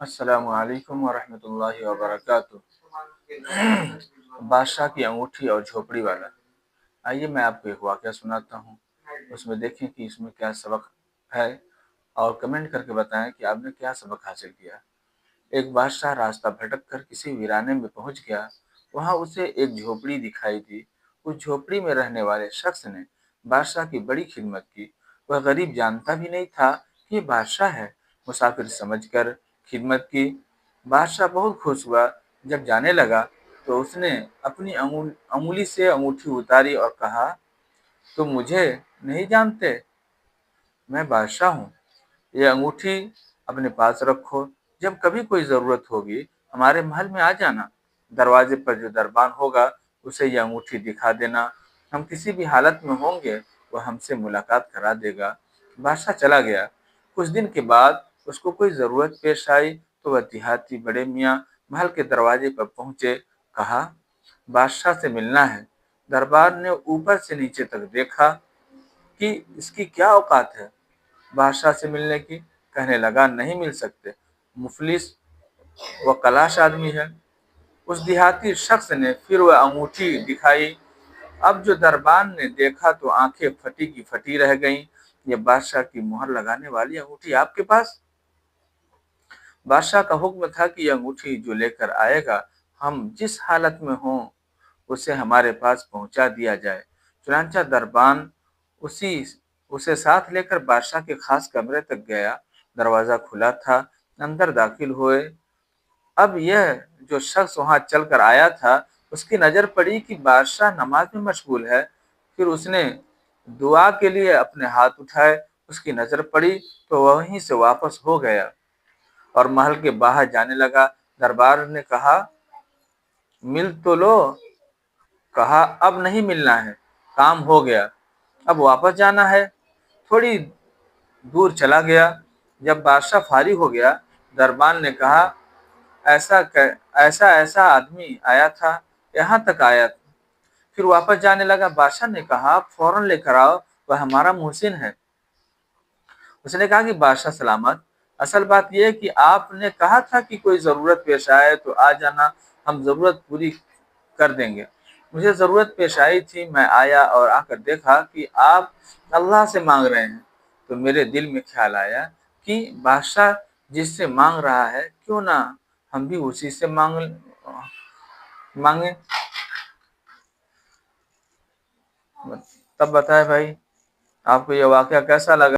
अस्सलामु अलैकुम वरहमतुल्लाहि वबरकातुह। बादशाह की अंगूठी और झोपड़ी वाला। आइए मैं आपको एक वाक़या सुनाता हूँ, उसमें देखें कि इसमें क्या सबक है और कमेंट करके बताएं कि आपने क्या सबक हासिल किया। एक बादशाह रास्ता भटक कर किसी वीराने में पहुंच गया। वहां उसे एक झोपड़ी दिखाई दी। उस झोपड़ी में रहने वाले शख्स ने बादशाह की बड़ी खिदमत की। वह गरीब जानता भी नहीं था कि ये बादशाह है। मुसाफिर समझकर खिदमत की। बादशाह बहुत खुश हुआ। जब जाने लगा तो उसने अपनी अंगुली से अंगूठी उतारी और कहा, तुम मुझे नहीं जानते, मैं बादशाह हूँ। ये अंगूठी अपने पास रखो। जब कभी कोई जरूरत होगी हमारे महल में आ जाना। दरवाजे पर जो दरबान होगा उसे ये अंगूठी दिखा देना। हम किसी भी हालत में होंगे वह हमसे मुलाकात करा देगा। बादशाह चला गया। कुछ दिन के बाद उसको कोई जरूरत पेश आई तो वह देहाती बड़े मियाँ महल के दरवाजे पर पहुंचे। कहा, बादशाह से मिलना है। दरबार ने ऊपर से नीचे तक देखा कि इसकी क्या औकात है बादशाह से मिलने की। कहने लगा, नहीं मिल सकते, मुफलिस व कलाश आदमी है। उस देहाती शख्स ने फिर वह अंगूठी दिखाई। अब जो दरबान ने देखा तो आंखें फटी की फटी रह गईं। ये बादशाह की मुहर लगाने वाली अंगूठी आपके पास? बादशाह का हुक्म था कि यह अंगूठी जो लेकर आएगा हम जिस हालत में हों उसे हमारे पास पहुंचा दिया जाए। चुनांचा दरबान उसी उसे साथ लेकर बादशाह के खास कमरे तक गया। दरवाजा खुला था। अंदर दाखिल हुए। अब यह जो शख्स वहां चलकर आया था उसकी नजर पड़ी कि बादशाह नमाज में मशगूल है। फिर उसने दुआ के लिए अपने हाथ उठाए। उसकी नजर पड़ी तो वह वहीं से वापस हो गया और महल के बाहर जाने लगा। दरबार ने कहा, मिल तो लो। कहा, अब नहीं मिलना है, काम हो गया, अब वापस जाना है। थोड़ी दूर चला गया। जब बादशाह फारिग हो गया, दरबान ने कहा, ऐसा ऐसा आदमी आया था, यहाँ तक आया था। फिर वापस जाने लगा। बादशाह ने कहा, फौरन लेकर आओ, वह हमारा मुहसिन है। उसने कहा कि बादशाह सलामत, असल बात यह है कि आपने कहा था कि कोई ज़रूरत पेश आए तो आ जाना, हम ज़रूरत पूरी कर देंगे। मुझे ज़रूरत पेश आई थी, मैं आया और आकर देखा कि आप अल्लाह से मांग रहे हैं तो मेरे दिल में ख्याल आया कि बादशाह जिससे मांग रहा है क्यों ना हम भी उसी से मांगे। तब बताए भाई, आपको यह वाकया कैसा लगा?